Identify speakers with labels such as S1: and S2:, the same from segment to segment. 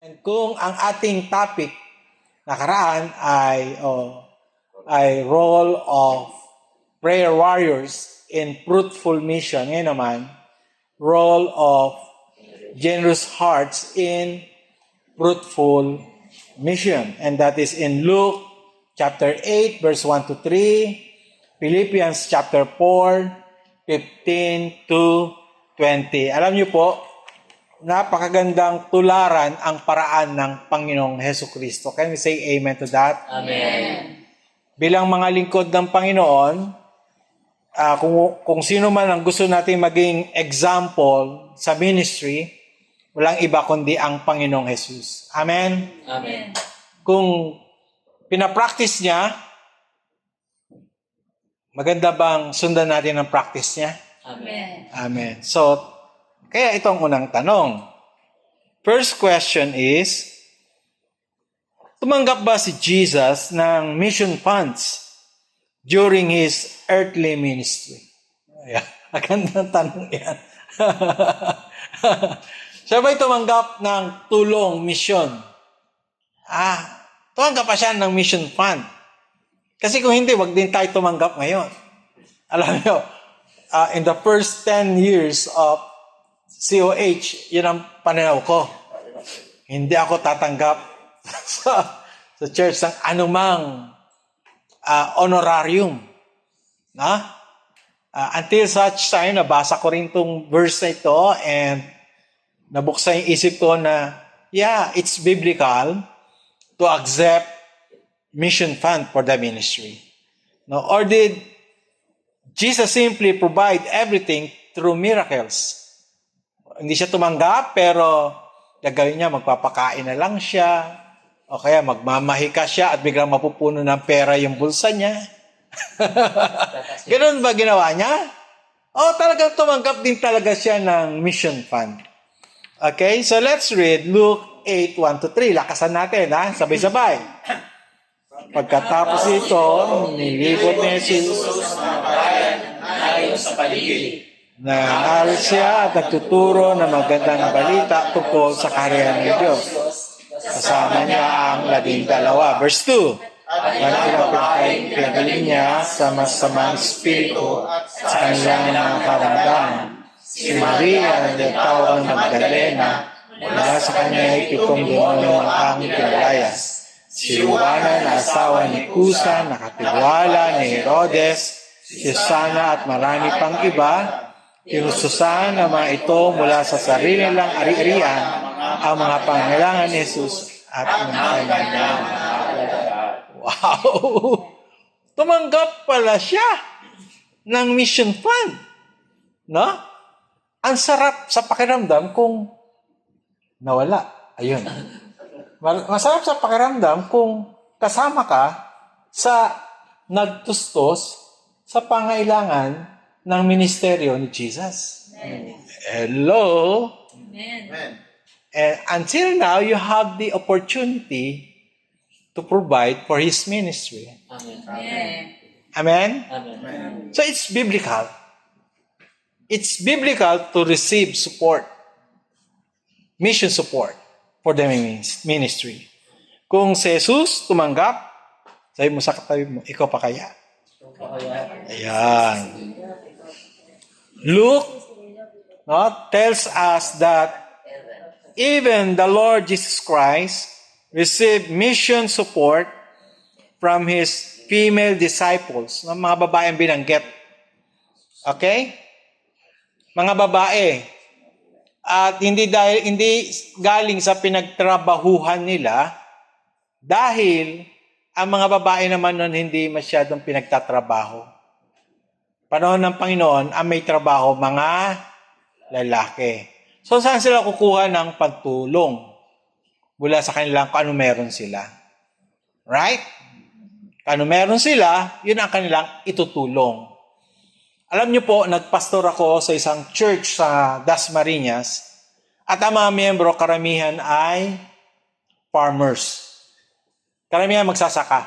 S1: And kung ang ating topic nakaraan ay role of prayer warriors in fruitful mission, ngayon naman, role of generous hearts in fruitful mission. And that is in Luke chapter 8, verse 1 to 3, Philippians chapter 4, 15 to 20. Alam niyo po, napakagandang tularan ang paraan ng Panginoong Hesukristo. Can we say amen to that?
S2: Amen.
S1: Bilang mga lingkod ng Panginoon, kung sino man ang gusto natin maging example sa ministry, walang iba kundi ang Panginoong Jesus. Amen?
S2: Amen.
S1: Kung pinapractice niya, maganda bang sundan natin ang practice niya?
S2: Amen.
S1: Amen. So, kaya itong unang tanong. First question is, tumanggap ba si Jesus ng mission funds during His earthly ministry? Ayan. Magandang tanong yan. Siya ba'y tumanggap ng tulong mission? Tumanggap pa siya ng mission fund. Kasi kung hindi, wag din tayo tumanggap ngayon. Alam niyo, in the first 10 years of COH, yun ang pananaw ko. Hindi ako tatanggap sa church ng anumang honorarium. Until such time, nabasa ko rin itong verse na ito and nabuksan yung isip ko na, yeah, it's biblical to accept mission fund for the ministry. No? Or did Jesus simply provide everything through miracles? Hindi siya tumanggap, pero gagawin niya, magpapakain na lang siya, o kaya magmamahika siya at biglang mapupuno ng pera yung bulsa niya. Ganun ba ginawa niya? Talagang tumanggap din talaga siya ng mission fund. Okay, so let's read Luke 8, 1-3. Lakasan natin, sabay-sabay. Pagkatapos ito, nilibot ni Jesus
S2: Ayon sa paligid.
S1: Nangaral siya at nagtuturo ng magandang balita tungkol sa kaharian ng Diyos. Kasama niya ang 12. Verse 2. At ilang pinagaling niya sa masamang espiritu sa kanilang mga karamdaman. Si Maria na tawag ng Magdalena, mula sa kanya ay 7 demonyo ang pinalayas. Si Juana na asawa ni Kusa, nakatiwala ni Herodes, si Susana at marami pang iba, tinususan ng mga ito mula sa sarili nilang ari-arian ang mga pangailangan ni Jesus at ng kanyang Wow! Tumanggap pala siya ng mission fund. No? Ang sarap sa pakiramdam kung nawala. Ayun. Masarap sa pakiramdam kung kasama ka sa nagtustos sa pangailangan ng ministeryo ni Jesus.
S2: Amen.
S1: Hello?
S2: Amen.
S1: And until now, you have the opportunity to provide for His ministry.
S2: Amen.
S1: Amen?
S2: Amen.
S1: So it's biblical. It's biblical to receive support. Mission support for the ministry. Kung si Jesus tumanggap, sabi mo sa katabi mo, ikaw pa kaya? Ayan. Luke tells us that even the Lord Jesus Christ received mission support from His female disciples. Mga babae ang binanggit. Okay? Mga babae. At hindi galing sa pinagtrabahuhan nila dahil ang mga babae naman nun hindi masyadong pinagtatrabaho. Panahon ng Panginoon, ang may trabaho, mga lalaki. So, saan sila kukuha ng pagtulong? Mula sa kanilang kung ano meron sila. Right? Kung ano meron sila, yun ang kanilang itutulong. Alam niyo po, nagpastor ako sa isang church sa Dasmariñas at ang mga miyembro, karamihan ay farmers. Karamihan magsasaka.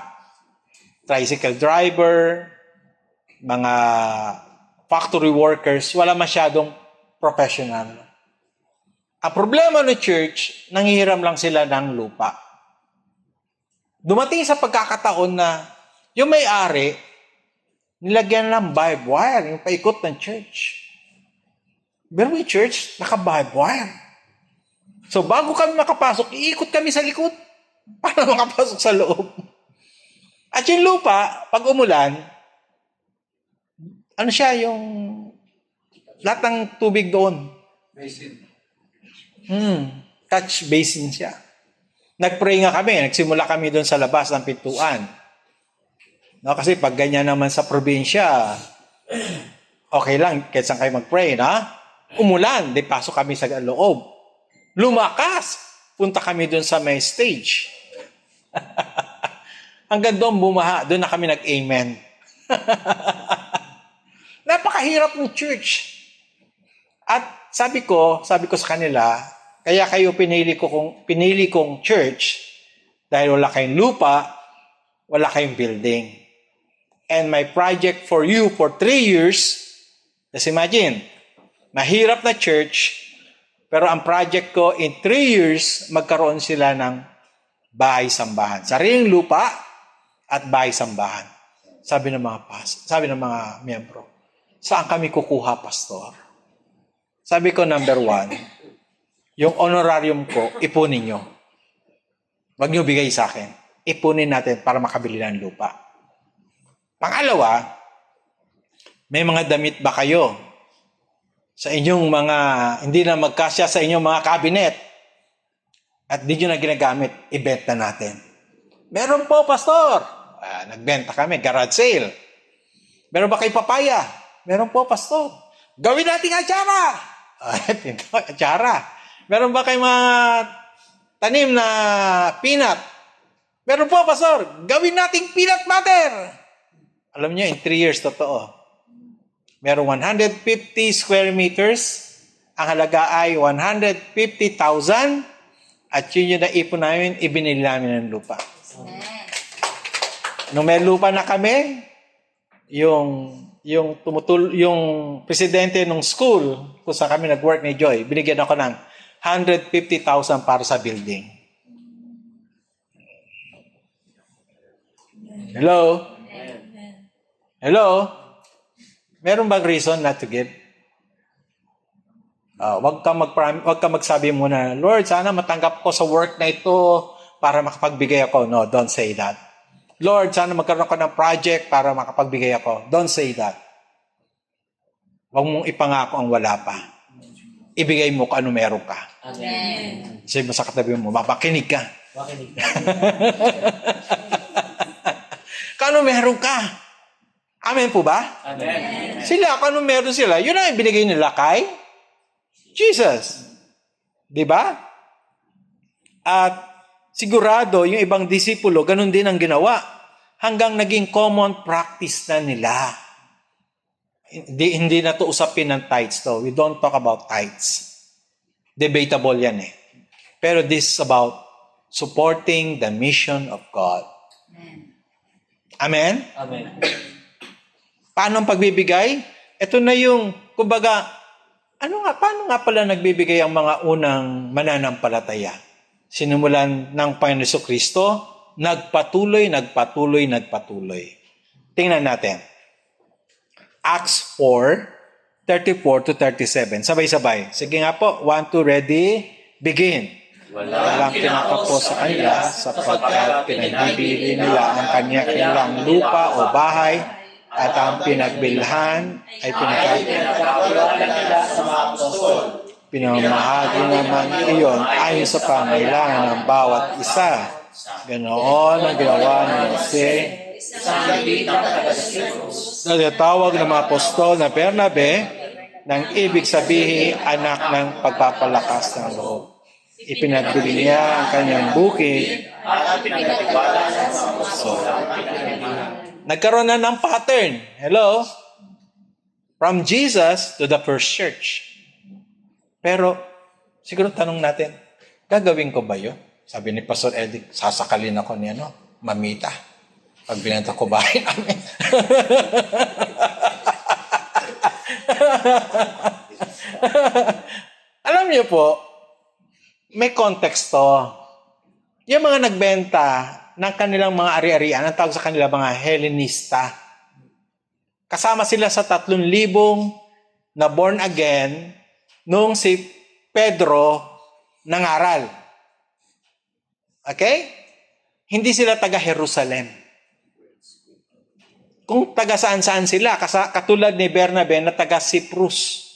S1: Tricycle driver, mga factory workers, wala masyadong professional. Ang problema ng church, nanghihiram lang sila ng lupa. Dumating sa pagkakataon na yung may-ari, nilagyan ng barbed wire, yung paikot ng church. Pero may church, naka-barbed wire. So bago kami makapasok, iikot kami sa likod para makapasok sa loob. At yung lupa, pag umulan, ano siya, yung lahat ng tubig doon.
S3: Basin.
S1: Touch basin siya. Nag-pray nga kami, nagsimula kami doon sa labas ng pintuan. No, kasi pag ganyan naman sa probinsya, okay lang, kahit saan kayo mag-pray, na? Umulan, di pasok kami sa loob. Lumakas, punta kami doon sa may stage. Hanggang doon bumaha, doon na kami nag-amen. Napakahirap ng church. At sabi ko sa kanila, kaya kayo pinili kong church dahil wala kayong lupa, wala kayong building. And my project for you for 3 years, just imagine, mahirap na church, pero ang project ko in 3 years, magkaroon sila ng bahay-sambahan. Sariling lupa at bahay-sambahan. Sabi ng mga miyembro, saan kami kukuha, pastor? Sabi ko, number 1, yung honorarium ko, ipunin nyo. Huwag nyo bigay sa akin. Ipunin natin para makabili ng lupa. Pangalawa, may mga damit ba kayo sa inyong mga, hindi na magkasya sa inyong mga cabinet at di nyo na ginagamit, ibenta natin. Meron po, pastor. Nagbenta kami, garage sale. Meron ba kayo papaya? Meron po, pastor. Gawin natin atsara. Atsara. Meron ba kayong mga tanim na peanut? Meron po, pastor. Gawin nating peanut butter. Alam niyo, in 3 years, totoo. Meron 150 square meters. Ang halaga ay 150,000. At yun yung naipon namin, ibinili namin ng lupa. Nung may lupa na kami, yung presidente ng school, kung saan kami nag-work ni Joy, binigyan ako ng 150,000 para sa building. Hello? Hello? Meron bang reason not to give? Wag ka magsabi muna, Lord, sana matanggap ko sa work na ito para makapagbigay ako. No, don't say that. Lord, sana magkaroon ako ng project para makapagbigay ako. Don't say that. Huwag mong ipangako ang wala pa. Ibigay mo kung ano meron ka.
S2: Amen.
S1: Sabi mo sa katabi mo, mapakinig ka.
S3: Makinig.
S1: Kung ano meron ka. Amen po ba?
S3: Amen.
S1: Sila, kung ano meron sila, yun ang binigay nila kay Jesus. Di ba? At sigurado, yung ibang disipulo, ganun din ang ginawa. Hanggang naging common practice na nila. Hindi na to usapin ng tithes to. We don't talk about tithes. Debatable yan eh. Pero this is about supporting the mission of God. Amen?
S3: Amen.
S1: Paano ang pagbibigay? Ito na yung, kumbaga, paano nga pala nagbibigay ang mga unang mananampalataya? Sinimulan ng Panginoon Jesucristo, nagpatuloy. Tingnan natin. Acts 4:34-37. Sabay-sabay. Sige nga po. 1, 2, ready? Begin. Walang kinakapos sa kanila sapagkat pinagbibili nila ang kanya-kanilang lupa o bahay at ang pinagbilhan ay
S3: Pinagkakawala nila sa mga apostol.
S1: pinamahagi naman iyon ayon sa pangailangan ng bawat isa. Ganoon ang ginawa ni Jose.
S3: Isang gabi ng taga-Cyprus.
S1: Natatawag ng mga apostol na Bernabe nang ibig sabihin anak ng pagpapalakas ng loob. Ipinagbili niya ang kanyang bukid.
S3: At pinagkatiwala ng mga apostol ang pinagkatiwala.
S1: Nagkaroon na ng pattern. Hello? From Jesus to the first church. Pero, siguro tanong natin, gagawin ko ba yun? Sabi ni Pastor Eddie, sasakalin ako ni mamita. Pag binenta ko bahay namin. Alam niyo po, may context to. Yung mga nagbenta ng kanilang mga ari-arian, ang tawag sa kanila mga Hellenista. Kasama sila sa 3,000 na born again nung si Pedro nangaral. Okay? Hindi sila taga Jerusalem. Kung taga saan-saan sila, katulad ni Bernabe na taga Cyprus.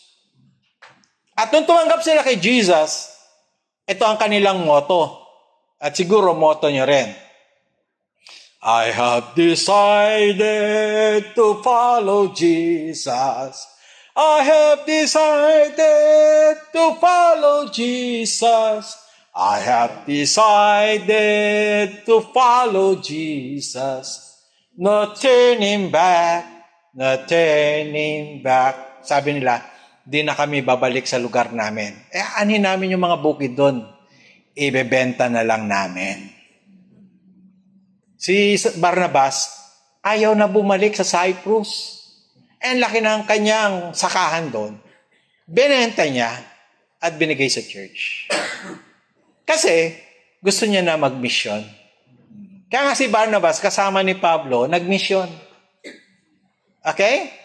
S1: At nung tumanggap sila kay Jesus, ito ang kanilang motto. At siguro motto nyo rin. I have decided to follow Jesus. I have decided to follow Jesus. I have decided to follow Jesus. No turning back, no turning back. Sabi nila, di na kami babalik sa lugar namin. Anin namin yung mga bukid doon. Ibebenta na lang namin. Si Barnabas, ayaw na bumalik sa Cyprus. And laki ng kanyang sakahan doon. Binenta niya at binigay sa church. Kasi gusto niya na mag-mission. Kaya nga si Barnabas, kasama ni Pablo, nag-mission. Okay?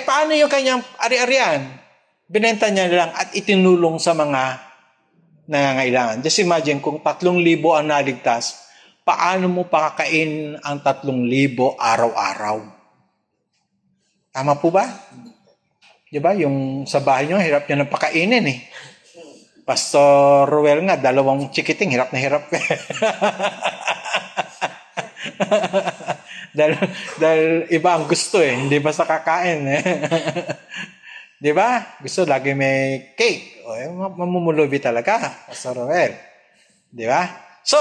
S1: Paano yung kanyang ari-arian? Binenta niya lang at itinulong sa mga nangangailangan. Just imagine kung 3,000 ang naligtas, paano mo pakakain ang 3,000 araw-araw? Tama po ba? Di ba? Yung sa bahay nyo, hirap nyo ng pakainin eh. Pastor Ruel nga, 2 chikiting, hirap na hirap. dahil iba ang gusto eh, hindi basta kakain eh. Di ba? Gusto lagi may cake. O, mamumulubi talaga, Pastor Ruel. Di ba? So,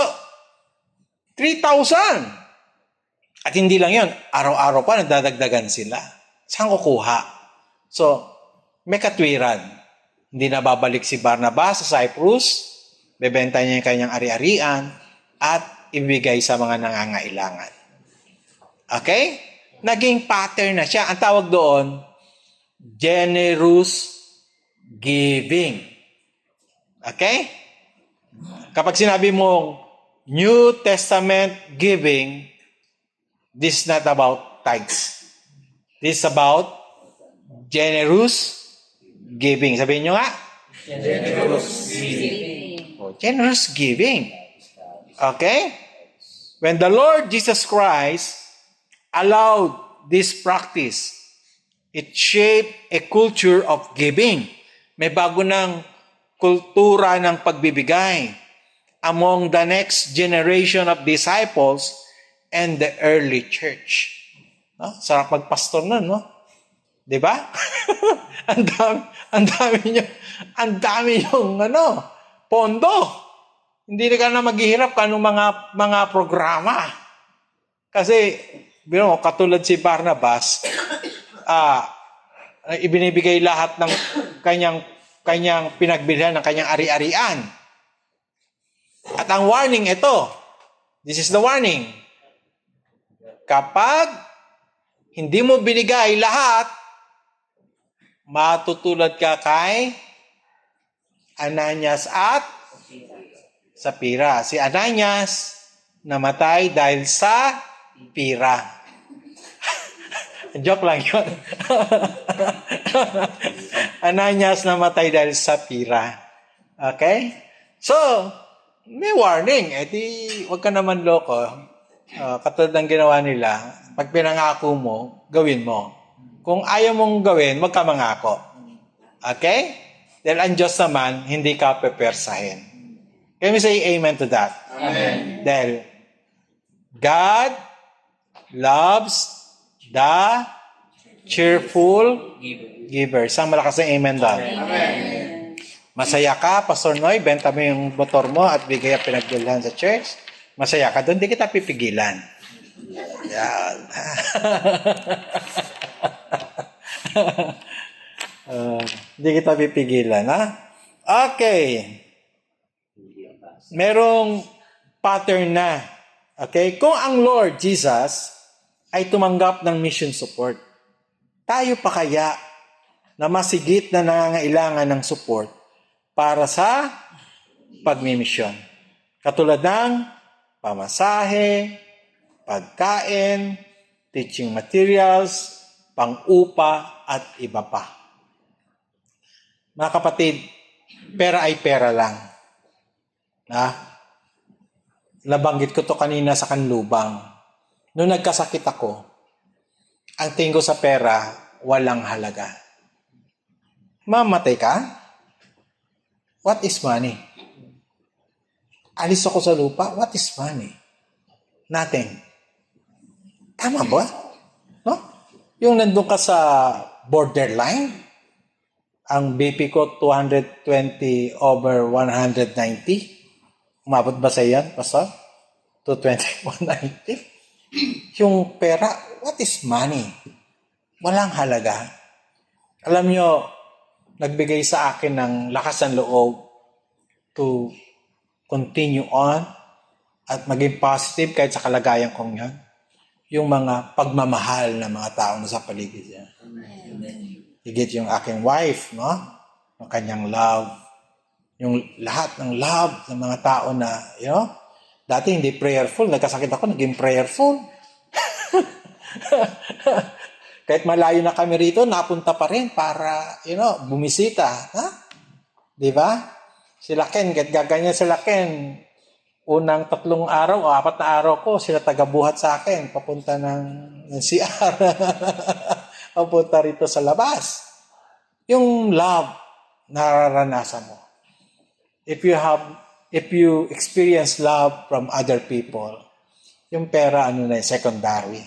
S1: 3,000. At hindi lang yon, araw-araw pa nagdadagdagan sila. Saan kukuha? So, may katwiran. Hindi na babalik si Barnabas sa Cyprus, bebenta niya yung kanyang ari-arian, at ibigay sa mga nangangailangan. Okay? Naging pattern na siya. Ang tawag doon, generous giving. Okay? Kapag sinabi mong New Testament giving, this is not about tithes. This is about generous giving. Sabihin nyo nga.
S3: Generous giving.
S1: Generous giving. Okay? When the Lord Jesus Christ allowed this practice, it shaped a culture of giving. May bago ng kultura ng pagbibigay among the next generation of disciples and the early church. No? Sarap magpastor nun, no? Di ba? ang dami yung pondo. Hindi na ka na maghihirap ka ng mga programa. Kasi, katulad si Barnabas, ibinibigay lahat ng kanyang pinagbilhan ng kanyang ari-arian. At ang warning ito, this is the warning. Kapag hindi mo binigay lahat, matutulad ka kay Ananias at Sapphira. Si Ananias namatay dahil sa pira. Joke lang yun. Ananias namatay dahil sa pira. Okay? So, may warning. Huwag ka naman loko. Katulad ng ginawa nila, pag pinangako mo, gawin mo. Kung ayaw mong gawin, wag ka mangako. Okay? Dahil ang Diyos naman, hindi ka pepersahin. Can we say amen to that?
S3: Amen.
S1: Dahil God loves the cheerful giver. Isang malakas na amen doon.
S3: Amen.
S1: Masaya ka, Pastor Noy, benta mo yung motor mo at bigay ang pinagbilhan sa church. Masaya ka doon, di kita pipigilan. Yan. Hindi kita pipigilan, ha? Okay. Merong pattern na. Okay? Kung ang Lord Jesus ay tumanggap ng mission support, tayo pa kaya na masigit na nangangailangan ng support para sa pagmimisyon. Katulad ng pamasahe, pagkain, teaching materials, pang-upa, at iba pa. Mga kapatid, pera ay pera lang. Nabanggit ko to kanina sa kanlubang. Noong nagkasakit ako, ang tingin ko sa pera, walang halaga. Mamatay ka? What is money? Alis ako sa lupa, what is money? Nothing. Tama ba? No? Yung nandun ka sa borderline, ang BP ko 220/190. Umabot ba sa yan, Pastor? 220/190? Yung pera, what is money? Walang halaga. Alam nyo, nagbigay sa akin ng lakas ng loob to continue on at maging positive kahit sa kalagayan kong yan. Yung mga pagmamahal ng mga tao na sa paligid niya. Higit yung aking wife, no? Yung kanyang love. Yung lahat ng love ng mga tao na, dati hindi prayerful. Nagkasakit ako, naging prayerful. Kahit malayo na kami rito, napunta pa rin para, bumisita. Ha? Di ba? Sila Ken, kahit gaganyan sila Ken, unang 3 araw o 4 na araw ko, sila tagabuhat sa akin, papunta ng CR. Papunta rito sa labas. Yung love, nararanasan mo. If you experience love from other people, yung pera, secondary.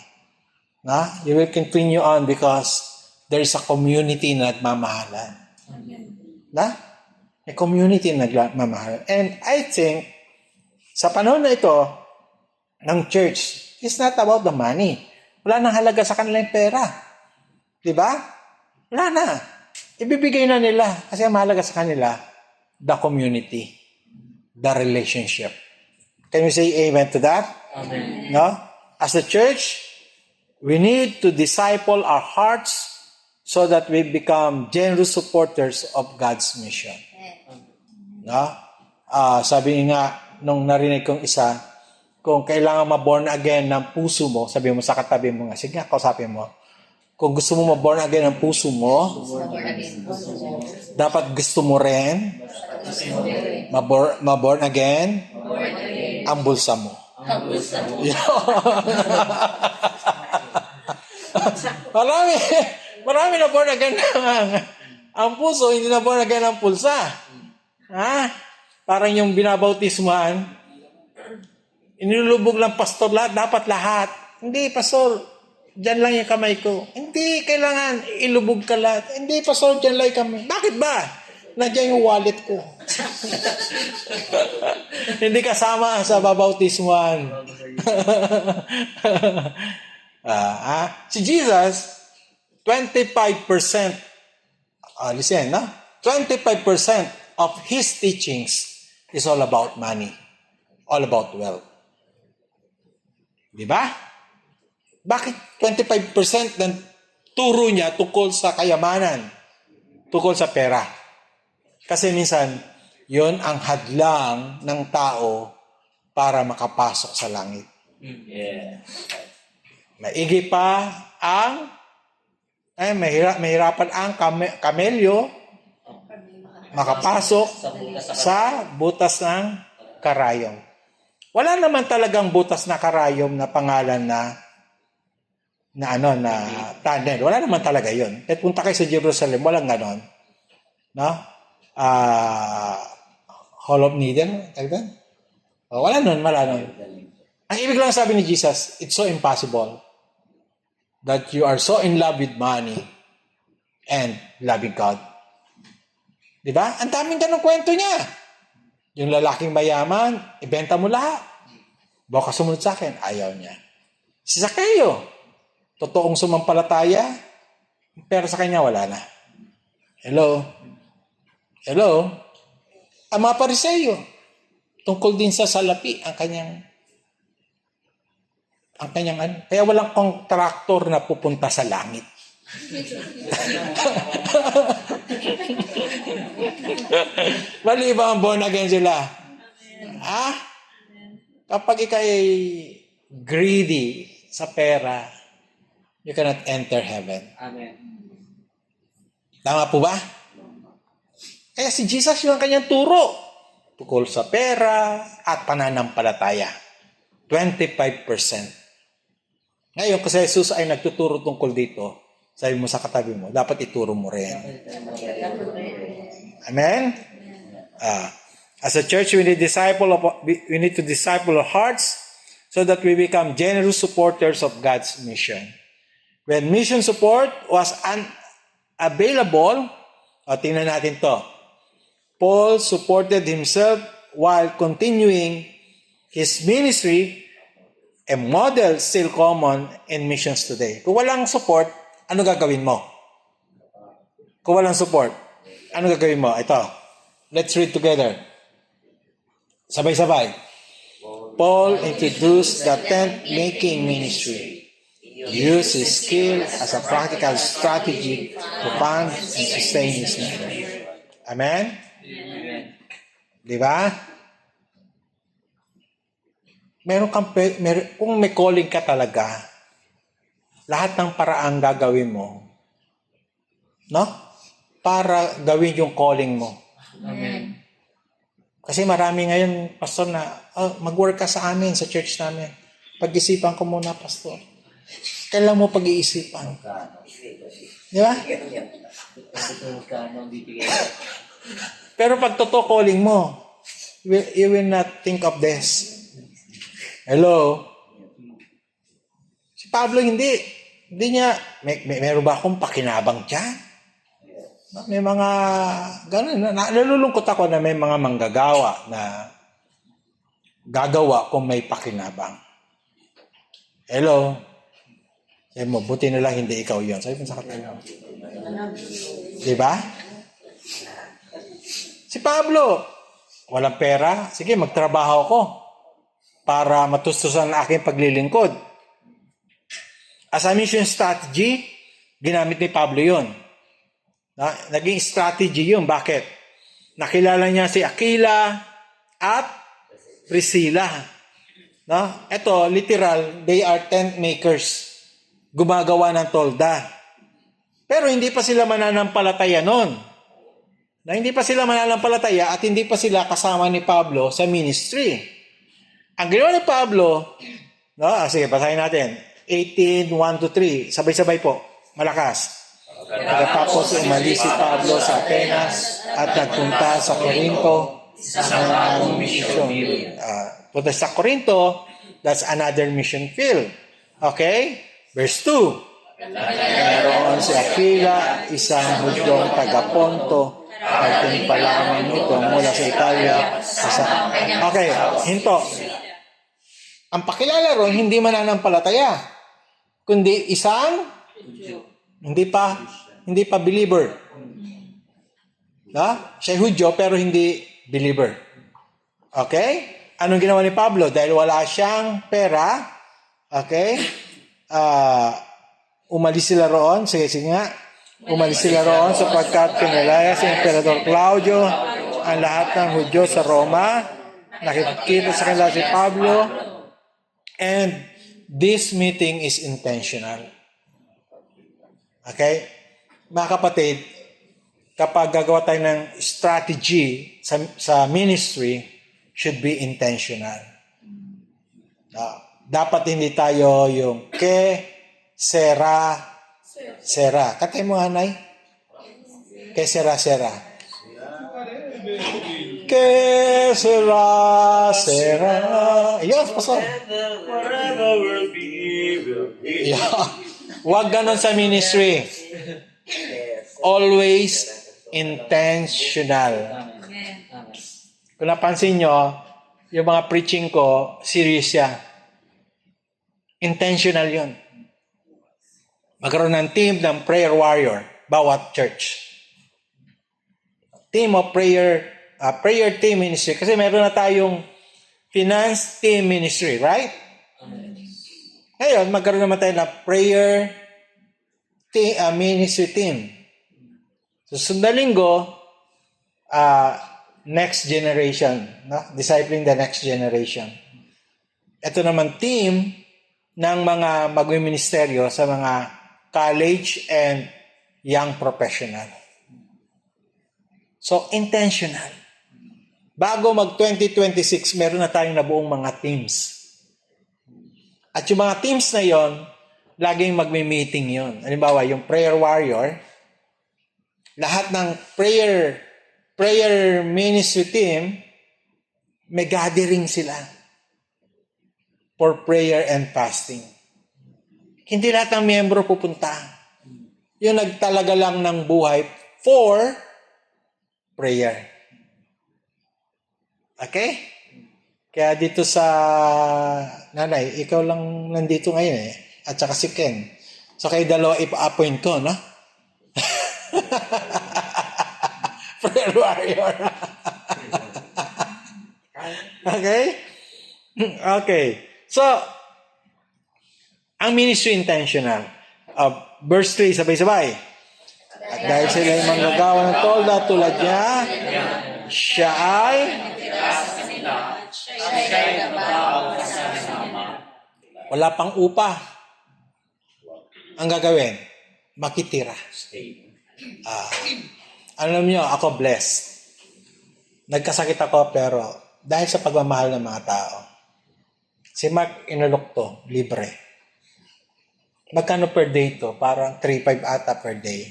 S1: You will continue on because there is a community na nagmamahalan. A community na nagmamahalan. And I think, sa panahon na ito, ng church, it's not about the money. Wala nang halaga sa kanila yung pera. Diba? Wala na. Ibibigay na nila. Kasi ang mahalaga sa kanila, the community, the relationship. Can you say amen to that?
S3: Amen.
S1: No? As a church, we need to disciple our hearts so that we become generous supporters of God's mission. No? Sabi nga, nung narinig kong isa, kung kailangan ma-born again ng puso mo, sabi mo sa katabi mo nga, sige nga, kausapin mo. Kung gusto mo ma-born again ng puso mo, dapat gusto mo rin ma-born again ang bulsa mo. Marami na born again ang puso, hindi na born again ang pulsa. Parang yung binabautismuhan, inilulubog lang pastor dapat lahat. Hindi, pastor, dyan lang yung kamay ko. Hindi, kailangan ilubog ka lahat. Hindi, pastor, dyan lang yung kamay. Bakit ba? Nandiyan yung wallet ko. Hindi kasama sa babautismuhan. Si Jesus, 25%, listen, 25% of His teachings is all about money. All about wealth. Di ba? Bakit 25% ng turo niya tungkol sa kayamanan, tungkol sa pera? Kasi minsan, yon ang hadlang ng tao para makapasok sa langit.
S3: Yeah.
S1: Maigi pa ang, mahirapan ang kamelyo makapasok sa butas ng karayom. Wala naman talagang butas na karayom na pangalan na tunnel. Wala naman talaga yun. At punta kayo sa Jerusalem, walang ganon. No? Hall of Needle? Wala nun. Ang ibig lang sabi ni Jesus, it's so impossible that you are so in love with money and loving God. Diba? Ang daming ganong kwento niya. Yung lalaking mayaman, ibenta mo lahat. Baka sumunod sa akin, ayaw niya. Si Zacchaeus, totoong sumampalataya, pero sa kanya wala na. Hello? Ang mga Pariseo, tungkol din sa salapi, ang kanyang kaya walang kontraktor na pupunta sa langit. Mali ba ang born again sila? Kapag ikay greedy sa pera, you cannot enter heaven.
S3: Amen.
S1: Tama po ba? Kaya si Jesus yung kanyang turo. Tukol sa pera at pananampalataya. 25%. Ngayon, kasi Jesus ay nagtuturo tungkol dito, sabi mo sa katabi mo, dapat ituro mo rin. Amen? As a church, we need to disciple our hearts so that we become generous supporters of God's mission. When mission support was unavailable, tingnan natin to. Paul supported himself while continuing his ministry, a model still common in missions today. Kung walang support, ano gagawin mo? Kung walang support, ano gagawin mo? Ito. Let's read together. Sabay-sabay. Paul introduced the tent-making ministry. He used his skill as a practical strategy to fund and sustain his mission. Amen? Di ba? Kung may calling ka talaga, lahat ng paraan gagawin mo, no? Para gawin yung calling mo.
S2: Amen.
S1: Kasi marami ngayon, pastor, na mag-work ka sa amin, sa church namin. Pag-isipan ko muna, pastor. Kailan mo pag-iisipan? Di ba? Pero pag totoo calling mo, you will not think of this. Hello? Si Pablo hindi. Hindi niya, meron ba akong pakinabang dyan? May mga, ganun, nalulungkot ako na may mga manggagawa na gagawa kung may pakinabang. Hello? Sabi mo, buti na lang hindi ikaw yun. Sabi mo sa katabi. Diba? Si Pablo, walang pera. Sige, magtrabaho ako para matustusan ang aking paglilingkod. As a mission strategy, ginamit ni Pablo yun. Naging strategy yun. Bakit? Nakilala niya si Aquila at Priscilla. Ito, literal, they are tent makers. Gumagawa ng tolda. Pero hindi pa sila mananampalataya noon. Hindi pa sila mananampalataya at hindi pa sila kasama ni Pablo sa ministry. Ang ginawa ni Pablo, sige, basahin natin. 18:1-3. Sabay-sabay po. Malakas. Pagkatapos umalis si Pablo sa Atenas at nagpunta sa Corinto. Punta sa Corinto, that's another mission field. Okay? Verse 2. Meron si Aquila, isang Hudyong taga-Ponto, at pinipalaman nito mula sa Italia. Okay, hinto. Ang pakilala ron, hindi mananampalataya, kundi isang hindi pa believer. Siya Hudyo pero hindi believer. Okay? Anong ginawa ni Pablo? Dahil wala siyang pera, okay? Umalis sila roon. Sige nga. Umalis sila roon sapagkat pinalaya si Emperador Claudio ang lahat ng Hudyo sa Roma. Nakikita sa kanila si Pablo. And this meeting is intentional. Okay? Mga kapatid, kapag gagawa tayo ng strategy sa ministry, should be intentional. Dapat hindi tayo yung sera. Katay mo, Hanay? Sera. Sera. Yes, pastor. Huwag ganon sa ministry. Always intentional. Kung napansin nyo, yung mga preaching ko, serious yan. Intentional yun. Magkaroon ng team ng prayer warrior, bawat church. Team of prayer team ministry. Kasi meron na tayong finance team ministry, right? Ngayon, magkaroon naman tayo ng prayer ministry team. Susunod na linggo, next generation, no? Discipling the next generation. Ito naman team ng mga magmiministeryo sa mga college and young professional. So, intentional. Bago mag-2026, meron na tayong nabuong mga teams. At yung mga teams na yon, laging magmi-meeting yon. Halimbawa, yung prayer warrior, lahat ng prayer ministry team, may gathering sila for prayer and fasting. Hindi lahat ng miyembro pupunta. Yung nagtalaga lang ng buhay for prayer. Okay? Kaya dito sa nanay, ikaw lang nandito ngayon eh. At saka si Ken. So kayo dalawa ipa-appoint ko, no? Prayer warrior. Okay? Okay. So, ang ministry intentional. Verse 3, sabay-sabay. At dahil sila ay manggagawa ng tolda tulad niya, siya ay wala pang upa. Ang gagawin, makitira. Alam niyo, ako blessed. Nagkasakit ako pero dahil sa pagmamahal ng mga tao, si Mark inulok to, libre. Magkano per day to? Parang 3,500 ata per day.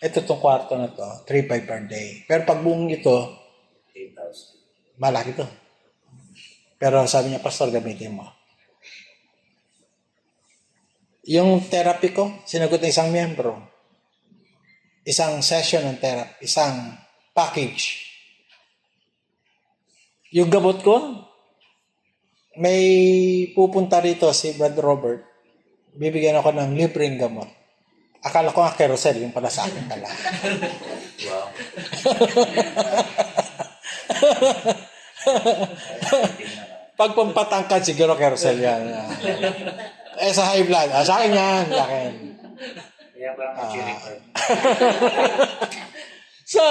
S1: Ito tong kwarto na to, 3,500 per day. Pero pag buong ito, 8,000. Malaki to. Pero sabi niya, Pastor, gamitin mo. Yung therapy ko, sinagot ng isang miyembro. Isang session ng therapy, isang package. Yung gamot ko, may pupunta rito si Brad Robert. Bibigyan ako ng libreng gamot. Akala ko nga carousel, yung pala sa akin pala.
S3: Wow.
S1: Pag pampatangkad, siguro carousel yan. Sa high blood. Sa akin yan. Sa akin.
S3: Kaya parang mag-refer.
S1: So,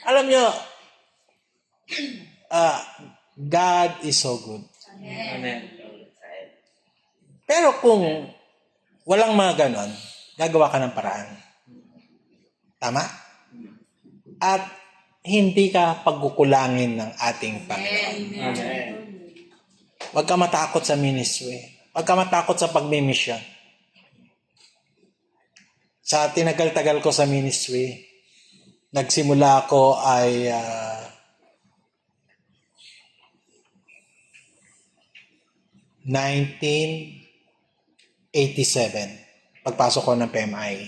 S1: alam nyo, God is so good.
S3: Amen.
S1: Pero kung walang mga ganon, gagawa ka ng paraan. Tama? At hindi ka pagkukulangin ng ating Panginoon.
S3: Amen.
S1: Huwag ka matakot sa ministry. Huwag ka matakot sa pagmimisyon. Sa tinagal-tagal ko sa ministry, nagsimula ako ay 1987. Pagpasok ko ng PMI.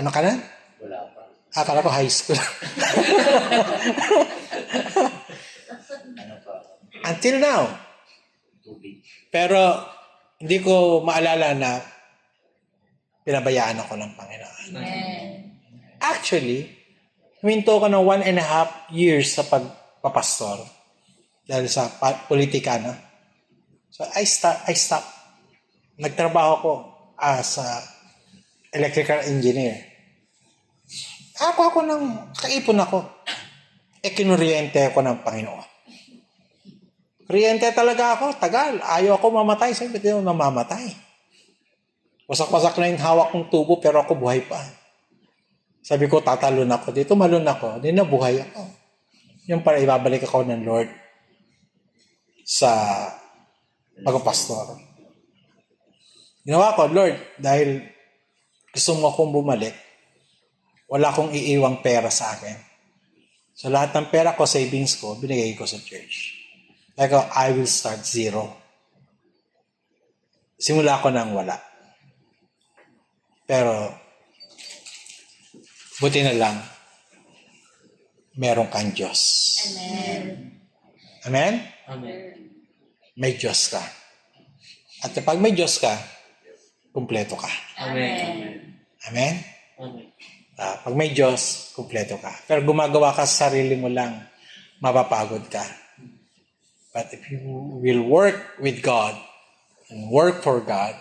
S1: Ano ka na?
S3: Wala pa.
S1: Akala ko high school.
S3: Ano pa?
S1: Until now.
S3: Tubig.
S1: Pero hindi ko maalala na pinabayaan ako ng Panginoon. Actually, huminto ko ng 1.5 years sa pagpapastor dahil sa politika, no? So, I stopped. Nagtrabaho ko as a electrical engineer. Ako kaipon ako. Kinuryente ako ng Panginoon. Kuryente talaga ako, tagal. Ayaw ako mamatay. Sabi ko, mamamatay. Wasak-wasak na yung hawak kong tubo, pero ako buhay pa. Sabi ko, tatalon ako. Dito malun ako. Di nabuhay ako. Yung para ibabalik ako ng Lord sa pagpapastor. Ginawa ko, Lord, dahil gusto mo akong bumalik, wala akong iiwang pera sa akin. So lahat ng pera ko, savings ko, binigay ko sa church. Like, I will start zero. Simula ko nang wala. Pero, buti na lang, meron kang Diyos.
S2: Amen.
S1: Amen?
S3: Amen.
S1: May Diyos ka. At pag may Diyos ka, kumpleto ka.
S3: Amen.
S1: Amen?
S3: Amen.
S1: Pag may Diyos, kumpleto ka. Pero gumagawa ka sa sarili mo lang, mapapagod ka. But if you will work with God and work for God,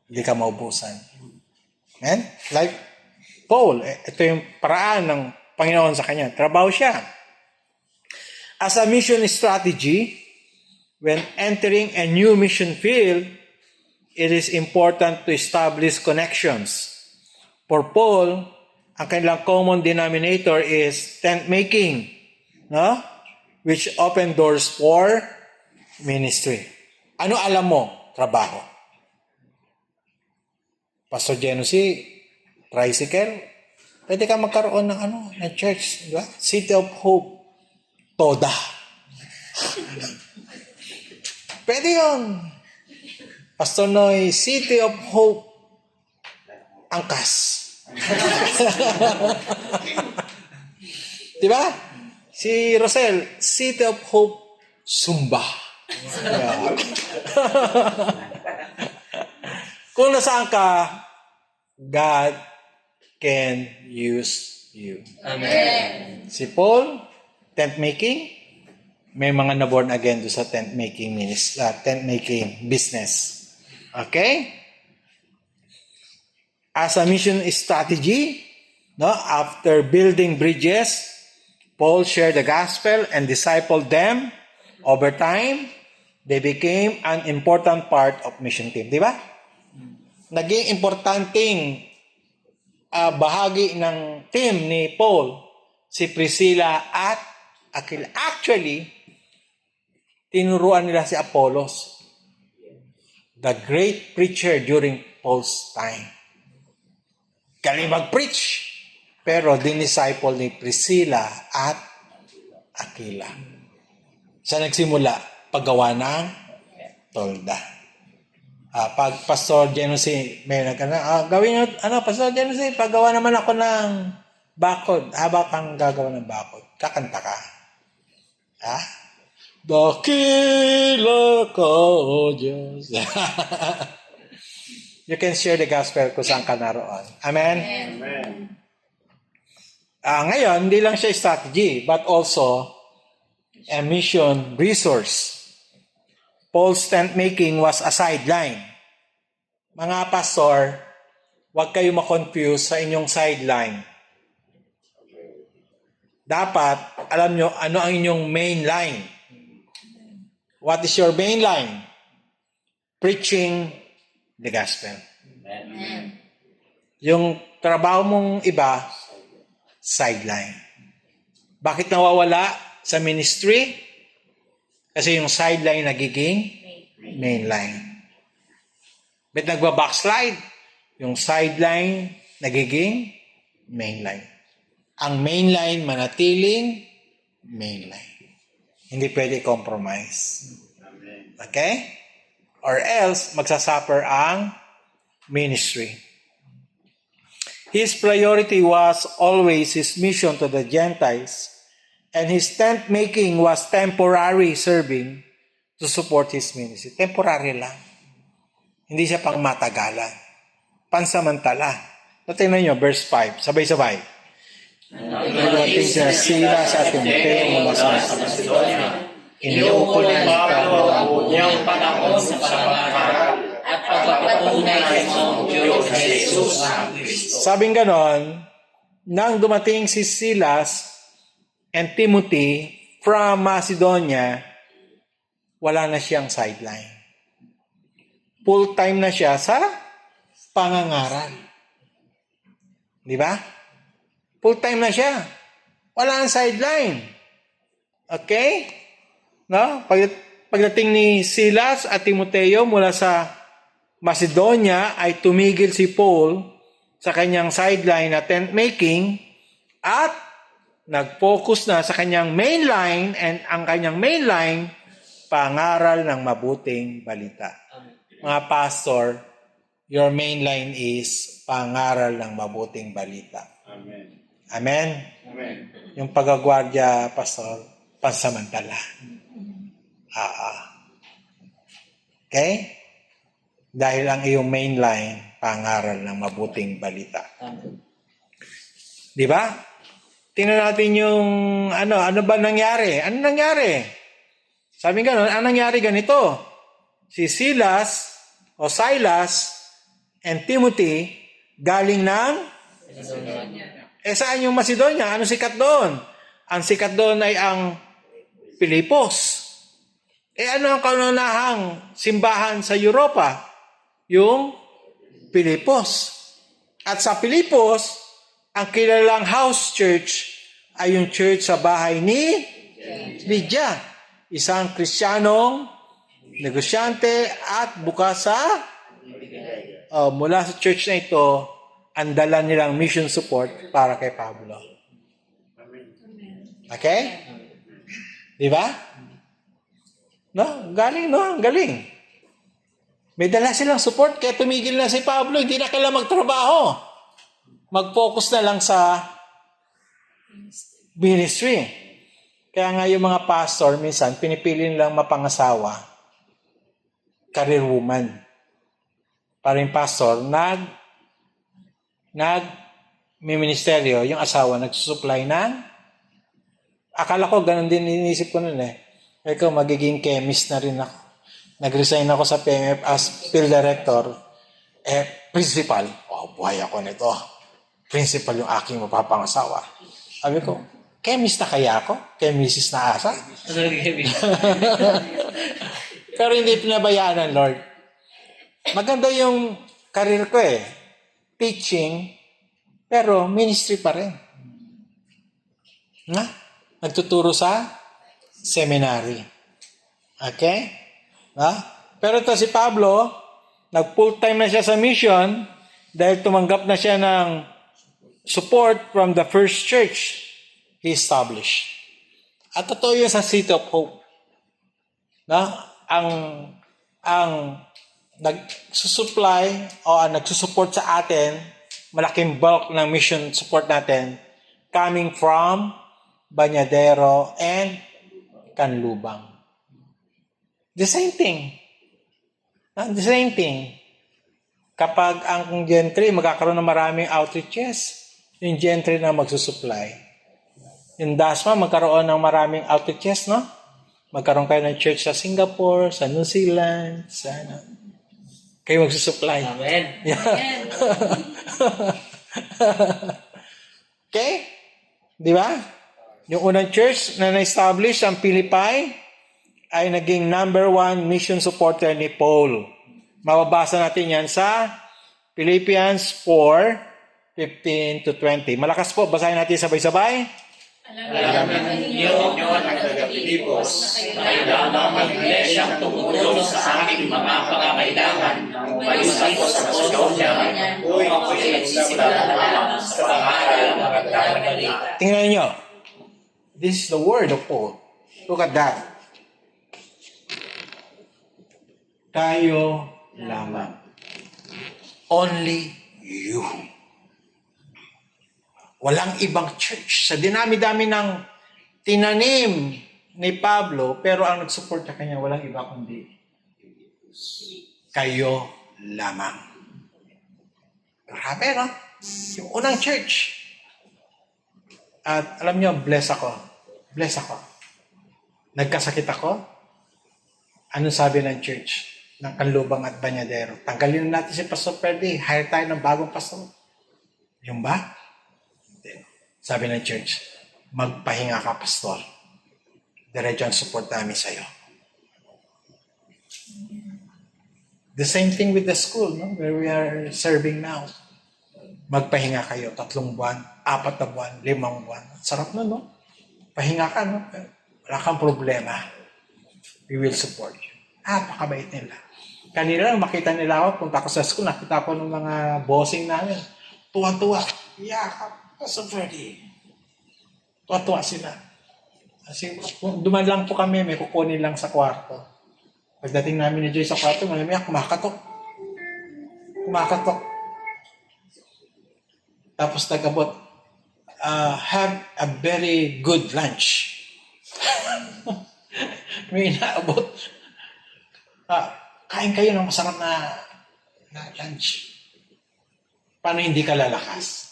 S1: Hindi ka maubusan. Amen? Like Paul, ito yung paraan ng Panginoon sa kanya. Trabaho siya. As a mission strategy, when entering a new mission field, it is important to establish connections. For Paul, ang kanilang common denominator is tent making, no? Which open doors for ministry. Ano alam mo? Trabaho. Pastor Genesee, tricycle, pwede ka magkaroon ng ng church, di ba? City of Hope, Toda. Pwede yun. Pastor Noy, City of Hope, Angkas. Di ba? Si Rosel, City of Hope, Sumba. Yeah. Kung nasaan ka, God can use you.
S2: Amen.
S1: Si Paul, tent making, may mga na-born again doon sa tent making business. Okay? As a mission strategy, no, after building bridges, Paul shared the gospel and discipled them. Over time, they became an important part of mission team. Di ba? Naging importanteng bahagi ng team ni Paul, si Priscilla at Aquila. Actually, tinuruan nila si Apollos, the great preacher during Paul's time. Galing mag-preach, pero dinisciple ni Priscilla at Aquila. Sa nagsimula, paggawa ng tolda. Pag Pastor Genesee, may gawin Pastor Genesee, paggawa naman ako ng bakod. Habang kang gagawa ng bakod, kakanta ka. Dakila ka, Diyos. You can share the gospel kung saan ka naroon. Amen?
S2: Amen.
S1: Ngayon, hindi lang siya strategy, but also a mission resource. Paul's tent making was a sideline. Mga pastor, huwag kayo ma-confuse sa inyong sideline. Dapat, alam nyo, ano ang inyong main line. What is your main line? Preaching the gospel.
S2: Amen.
S1: Yung trabaho mong iba, sideline. Bakit nawawala sa ministry? Kasi yung sideline nagiging main line. But nagba-backslide, yung sideline nagiging main line. Ang main line manatiling main line. Hindi pwede compromise. Okay? Or else, magsasuffer ang ministry. His priority was always his mission to the Gentiles, and his tent making was temporary serving to support his ministry. Temporary lang. Hindi siya pang matagalan. Pansamantala. Tingnan nyo, verse 5. Sabay-sabay. Nagdating sila Silas at Timoteo mula sa Macedonia. Iniupo ng Pablo
S3: niyang panahon sa pangaral at pagpapatunay ng Diyos ni Jesus ang Kristo.
S1: Sabing ganon, nang dumating si Silas and Timothy from Macedonia, wala na siyang sideline. Full-time na siya sa pangangaral. Di ba? Full-time na siya. Wala ang sideline. Okay? No? Pagdating ni Silas at Timoteo mula sa Macedonia, ay tumigil si Paul sa kanyang sideline na tent making at nag-focus na sa kanyang main line, and ang kanyang main line, pangaral ng mabuting balita. Mga pastor, your main line is pangaral ng mabuting balita.
S3: Amen.
S1: Amen?
S3: Amen.
S1: Yung pagagwardya, pastor, pansamantala. Okay? Dahil ang iyong main line, pangaral ng mabuting balita. Di ba? Tingnan natin yung ano ba nangyari? Ano nangyari? Sabi nga, ang nangyari ganito. Si Silas and Timothy galing ng saan yung Macedonia? Ano sikat doon? Ang sikat doon ay ang Pilipos. Ano ang kaunahang simbahan sa Europa? Yung Pilipos. At sa Pilipos, ang kilalang house church ay yung church sa bahay ni Lydia. Isang Kristiyanong negosyante at bukas sa mula sa church na ito, ang dala nilang mission support para kay Pablo. Okay? Di ba? No? Galing, no? Ang galing. May dala silang support, kaya tumigil na si Pablo. Hindi na kailangan magtrabaho. Mag-focus na lang sa ministry. Kaya nga yung mga pastor, minsan, pinipili nilang mapangasawa, career woman. Para yung pastor, may ministeryo, yung asawa, nagsusupply ng, akala ko, ganun din iniisip ko nun eh. Ikaw, magiging chemist na rin ako. Nag-resign ako sa PMF as field director. Principal. Buhay ako nito. Principal yung aking mapapangasawa. Sabi ko, chemist na kaya ako? Chemist na asa? Pero hindi pinabayaan ng Lord. Maganda yung career ko eh. Teaching, pero ministry pa rin. Nagtuturo sa seminary. Okay? Pero ito si Pablo, nag-full-time na siya sa mission dahil tumanggap na siya ng support from the first church he established. At totoo yun sa City of Hope. Ang nagsusupply o nagsusupport sa atin, malaking bulk ng mission support natin coming from Bañadero and Canlubang. The same thing. The same thing. Kapag ang gentry, magkakaroon ng maraming outreaches, yung gentry na magsusupply. Yung DASMA, magkaroon ng maraming outreaches, no? Magkaroon kayo ng church sa Singapore, sa New Zealand, sa kayo magsusupply.
S3: Amen.
S1: Yeah. Okay? Di ba? Yung unang church na na-establish ang Philippi ay naging number 1 mission supporter ni Paul. Mababasa natin yan sa Philippians 4:15-20. Malakas po, basahin natin sabay-sabay.
S3: Alam ninyo ang taga-Pilipos na kailangan ng iglesyang tumutulong sa aking mga pangangailangan payusan ko sa Macedonia kung ako'y nagsisimula lamang sa pangaral ng magandang balita.
S1: Tingnan niyo. This is the word of Paul. Look at that. Tayo lamang. Only you. Walang ibang church. Sa dinami-dami ng tinanim ni Pablo, pero ang nag-support sa kanya, walang iba kundi kayo lamang. Grabe, no? Yung unang church. At alam niyo, bless ako. Bless ako. Nagkasakit ako. Anong sabi ng church? Ng Canlubang at Bañadero. Tanggalin natin si Pastor Freddy. Hire tayo ng bagong pastor. Yung ba? Sabi ng church, magpahinga ka, pastor. Diretso ang support namin sa'yo. The same thing with the school, no? Where we are serving now. Magpahinga kayo, 3 buwan, 4 na buwan, 5 buwan. Sarap na, no? Pahinga ka, no? Wala kang problema. We will support you. Pakabait nila. Kanina lang makita nila ako, punta ko sa school, nakita ko ng mga bossing namin. Tuwa-tuwa. Yakap. Pastor Freddy. Tuwa-tuwa sila. Kasi duman lang po kami, may kukunin lang sa kwarto. Pagdating namin ni Joy sa kwarto, malamaya kumakatok. Tapos nag-abot, have a very good lunch. May inaabot. Kain kayo ng masarap na lunch. Paano hindi ka lalakas?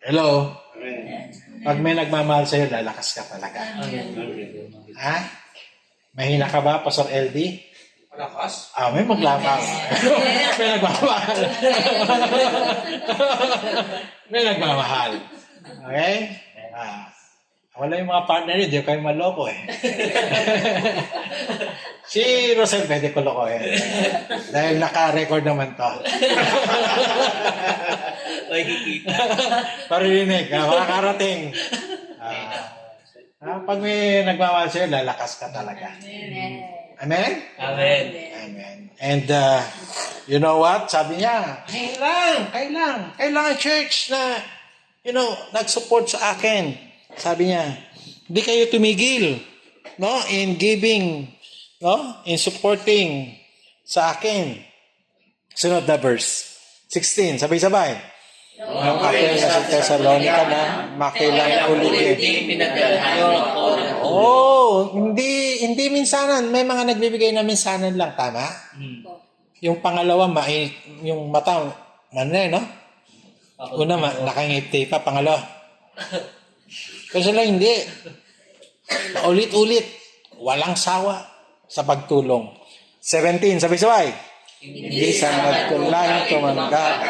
S1: Hello? Pag may nagmamahal sa'yo, lalakas ka talaga. Ha? Mahina ka ba, Pastor LD?
S3: Malakas.
S1: May maglamang. May nagmamahal. May nagmamahal. Okay? Wala yung mga partner yun, di kayo maloko eh. Si Rosel, pwede ko lokohin. Dahil naka-record naman to. Parinig, makakarating. Pag may nagmamahal sa'yo, lalakas ka talaga. Amen?
S3: Amen.
S1: Amen. And you know what? Sabi niya, kailangan church na, nag-support sa akin. Sabi niya, hindi kayo tumigil, no? In giving, no? In supporting sa akin. Sunod na verse. 16, sabay-sabay. Nung apel na sa Thessalonica na makilang ulit. Hindi minsanan. May mga nagbibigay na minsanan lang, tama? Yung pangalawa, yung mata, no? Una, nakangiti pa, pangalawa. Kasi lang hindi. Ulit-ulit. Walang sawa sa pagtulong. 17, sabay-sabay. Hindi sa nagkulang tumanggap.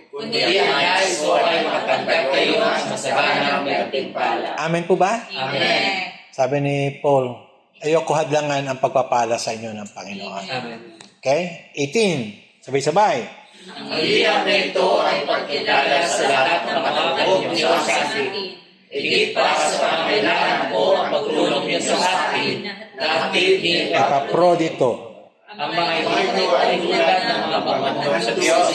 S3: Kundi ang nais ko ay makatanggap kayo sa masaganang gantimpala.
S1: Amen po ba?
S3: Amen.
S1: Sabi ni Paul, ayoko hadlangan ang pagpapala sa inyo ng Panginoon.
S3: Amen.
S1: Okay? 18, sabay-sabay.
S3: Ang liyang na ito ay pagkilala sa lahat ng mga Diyos sa atin. Higit pa sa pangailangan ko ang pagtulong niyo sa akin na atin
S1: Ipapro dito.
S3: ang mga ito ay tulad ng mga pamantong sa Diyos.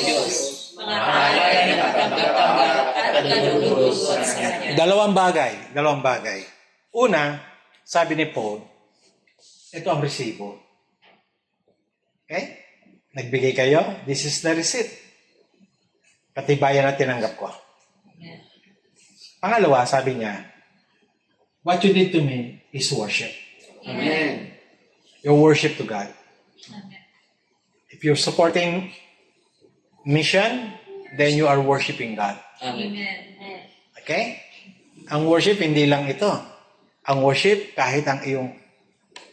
S3: Mga halaya na nagtanggap-tanggap at nagdudulog sa Kanya.
S1: Dalawang bagay. Una, sabi ni Paul, ito ang resibo. Okay? Nagbigay kayo, this is the receipt. Katibayan na tinanggap ko. Pangalawa, sabi niya, what you did to me is worship.
S3: Amen.
S1: Your worship to God. If you're supporting mission, then you are worshiping God.
S3: Amen.
S1: Okay? Ang worship, hindi lang ito. Ang worship, kahit ang iyong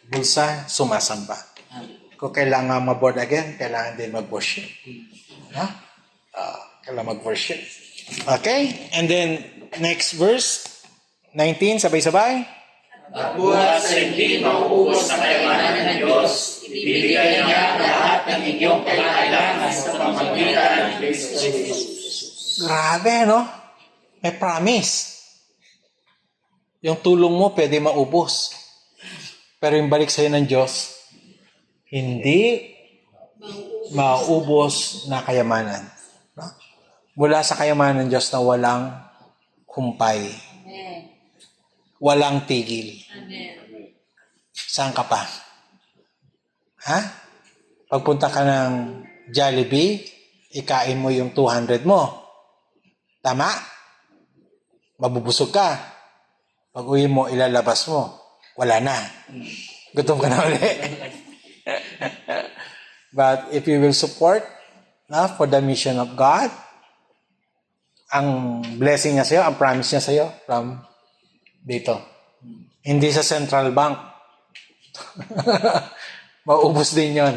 S1: bulsa, sumasamba. Kung kailangan ma-born again, kailangan din mag-worship. Kailangan mag-worship. Okay? And then, next verse, 19, sabay-sabay.
S3: At buhat sa hindi mauubos sa kayamanan ng Diyos, ibibigay niya ang lahat ng inyong kailangan sa pamamagitan ng Kristo Jesus.
S1: Grabe, no? May promise. Yung tulong mo, pwede maubos. Pero yung balik sa'yo ng Diyos, hindi maubos na kayamanan. No? Mula sa kayamanan ng Diyos na walang humpay. Walang tigil. Saan ka pa? Pagpunta ka ng Jollibee, ikain mo yung 200 mo. Tama? Mabubusog ka. Pag uwi mo, ilalabas mo. Wala na. Gutom ka na ulit. But if you will support for the mission of God, ang blessing niya sa'yo, ang promise niya sa'yo from dito. Hindi sa central bank. Maubos din yun.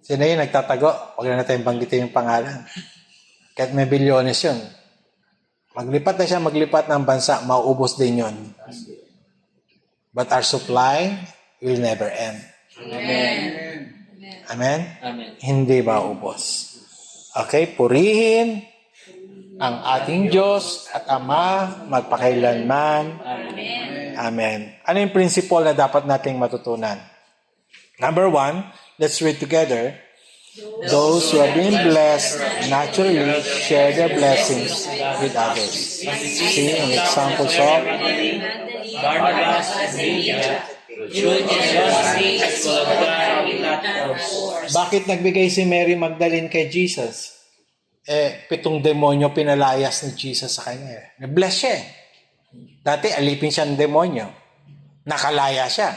S1: Sino yun nagtatago? Huwag na natin banggitin yung pangalan. Kahit may bilyones yun. Maglipat na siya, maglipat ng bansa, maubos din yun. But our supply will never end.
S3: Amen.
S1: Amen?
S3: Amen.
S1: Hindi maubos. Okay, purihin ang ating Diyos at Ama magpakailanman.
S3: Amen.
S1: Amen. Ano yung principle na dapat nating matutunan? Number 1, let's read together. Those who have been blessed naturally share their blessings with others. See an examples of
S3: Barnabas and Lydia, true generosity as well as God without force.
S1: bakit nagbigay si Mary Magdalene kay Jesus? 7 demonyo pinalayas ni Jesus sa kanya. Na-bless siya. Dati alipin siya ng demonyo. Nakalaya siya.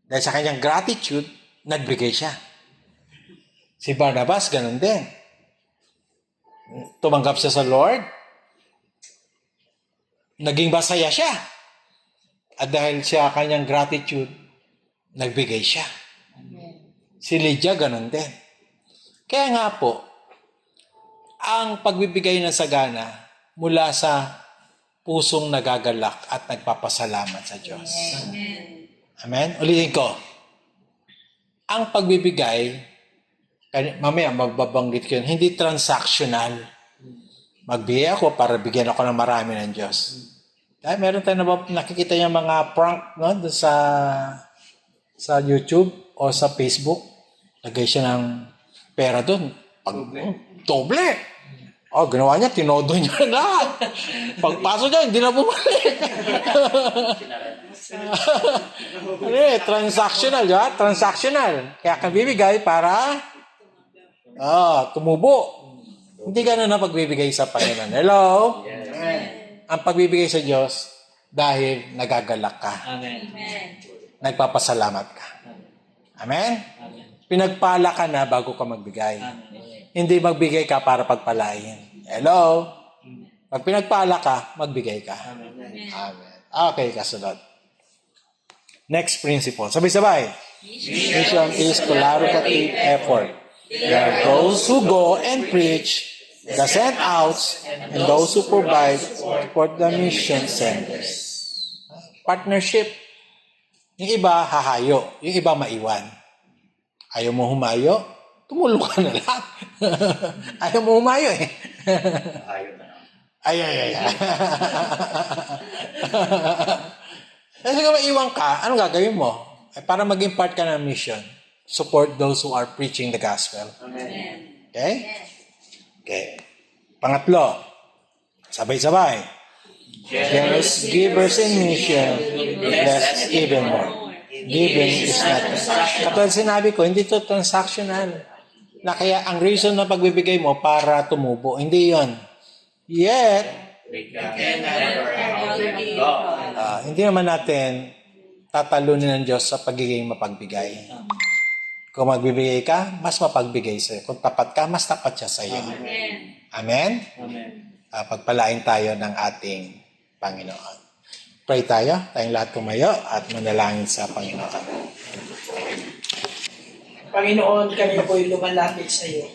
S1: Dahil sa kanyang gratitude, nagbigay siya. Si Barnabas, ganun din. Tumanggap siya sa Lord. Naging masaya siya. At dahil siya kanyang gratitude, nagbigay siya. Si Lydia, ganun din. Kaya nga po, ang pagbibigay ng sagana mula sa pusong nagagalak at nagpapasalamat sa Diyos. Amen? Ulitin ko. Ang pagbibigay, mamaya magbabanggit ko yun, hindi transactional. Magbigay ako para bigyan ako ng marami ng Diyos. Dahil meron tayo nakikita yung mga prank no, doon sa YouTube o sa Facebook. Lagay siya ng pera doon. Doble. Oh, ginawa niya, tinodo niya lahat. Pagpasok niya, hindi na bumalik. Transactional, di ba? Transactional. Kaya ka bibigay para tumubo. Hindi ganun na pagbibigay sa Panginoon. Hello? Ang pagbibigay sa Diyos dahil nagagalak ka.
S3: Amen.
S1: Nagpapasalamat ka. Amen? Pinagpala ka na bago ka magbigay. Hindi magbigay ka para pagpalain. Hello? Pag pinagpala ka, magbigay ka. Amen. Okay, kasunod. Next principle. Sabay-sabay. Mission is collaborative effort. There are those who go and preach, the sent outs, and those who provide for the mission senders. Partnership. Yung iba, hahayo. Yung iba, maiwan. Ayaw mo humayo, tumulong ka na lang. Ayaw mo humayo eh. Ay. Kasi kung maiwan ka, anong gagawin mo? Para maging part ka ng mission, support those who are preaching the gospel.
S3: Amen.
S1: Okay. Pangatlo, sabay-sabay. Generous givers in mission, bless even more. Giving is not. Katulad sinabi ko, hindi to transactional. Na kaya ang reason na pagbibigay mo para tumubo, hindi yon. Yet, hindi naman natin tatalunin ng Diyos sa pagiging mapagbigay. Kung magbibigay ka, mas mapagbigay sa'yo. Kung tapat ka, mas tapat siya sa'yo. Amen? Pagpalain tayo ng ating Panginoon. Pray tayo, tayong lahat tumayo at manalangin sa Panginoon.
S4: Panginoon, kami po'y lumalapit sa iyo.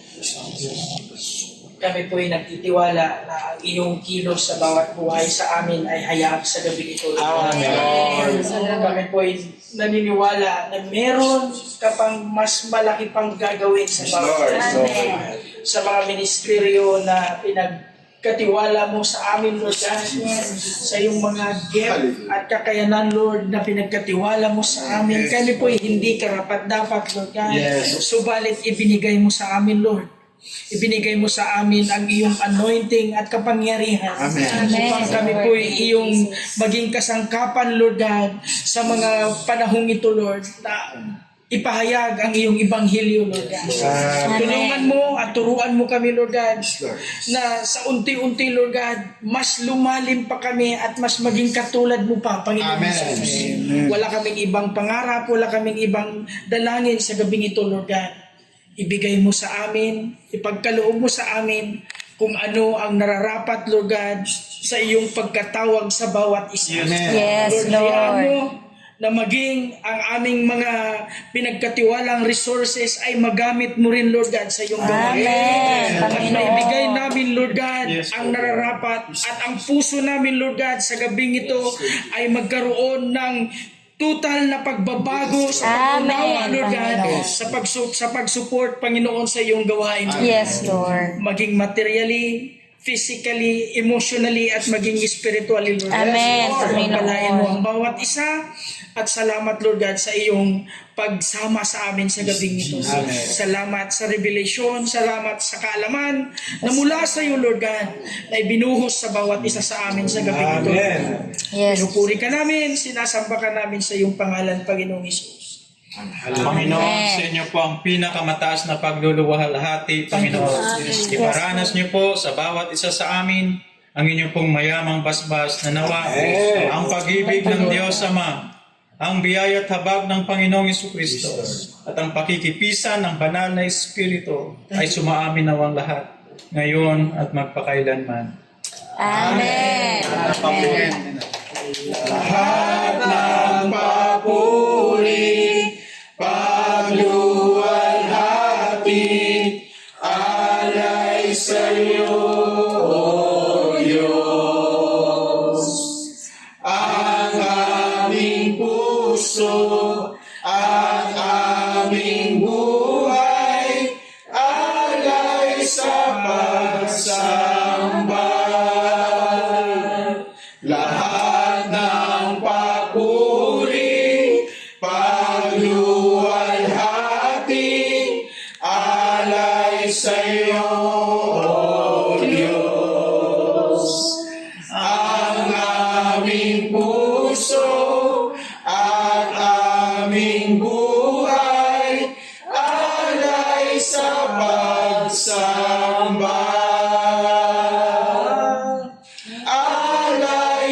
S4: Kami po'y nagtitiwala na ang iyong kilos sa bawat buhay sa amin ay hayag sa gabi ito.
S1: Amen.
S4: Kami po'y naniniwala na meron ka pang mas malaki pang gagawin sa bawat sa mga ministeryo na pinagkatiwala mo sa amin, Lord God, sa iyong mga gift at kakayanan, Lord, na pinagkatiwala mo sa amin. Kami po'y hindi karapat-dapat, Lord God. Subalit ibinigay mo sa amin, Lord. Ibinigay mo sa amin ang iyong anointing at kapangyarihan. Upang kami po'y iyong maging kasangkapan, Lord God, sa mga panahong ito, Lord, na ipahayag ang iyong ibanghilyo, Lord God. Tulungan mo at turuan mo kami, Lord God, na sa unti-unti, Lord God, mas lumalim pa kami at mas maging katulad mo pa, Panginoon Jesus. Wala kaming ibang pangarap, wala kaming ibang dalangin sa gabing ito, Lord God. Ibigay mo sa amin, ipagkaloob mo sa amin kung ano ang nararapat, Lord God, sa iyong pagkatawag sa bawat isa.
S5: Yes,
S4: Lord, hayaan
S5: Lord.
S4: mo na maging ang aming mga pinagkatiwalang resources ay magamit mo rin, Lord God, sa iyong gawain.
S5: Amen,
S4: At
S5: Panginoon.
S4: maibigay namin, Lord God, ang nararapat at ang puso namin, Lord God, sa gabing ito ay magkaroon ng total na pagbabago sa pag-unawa,
S5: Amen,
S4: Lord God,
S5: Panginoon.
S4: sa pag-support, Panginoon, sa iyong gawain.
S5: Yes, Lord.
S4: Maging materially, physically, emotionally, at maging spiritually, Lord.
S5: Amen,
S4: Pagpalain
S5: Panginoon.
S4: mo ang bawat isa. At salamat, Lord God, sa iyong pagsama sa amin sa gabing ito. Salamat sa revelation, salamat sa kaalaman na mula sa iyo, Lord God, na ibinuhos sa bawat isa sa amin sa gabing ito.
S5: Yes.
S4: Pinupuri ka namin, sinasamba ka namin sa iyong pangalan, Panginoong Isus.
S6: Panginoon, sa inyo po ang pinakamataas na pagluluwalhati, Panginoon. Iparanas niyo po sa bawat isa sa amin ang inyong pong mayamang basbas na nawa ang pag-ibig ng Diyos Ama, ang biyaya at habag ng Panginoong Jesucristo, at ang pakikipisan ng banal na Espiritu ay sumaamin nawang lahat, ngayon at magpakailanman.
S5: Amen.
S6: Lahat ng papuri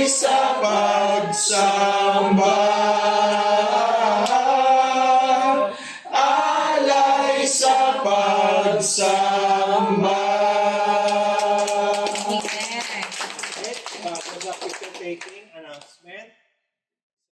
S1: sa pagsamba. Alay sa pagsamba.
S5: Amen.
S1: Bago sa picture taking announcement,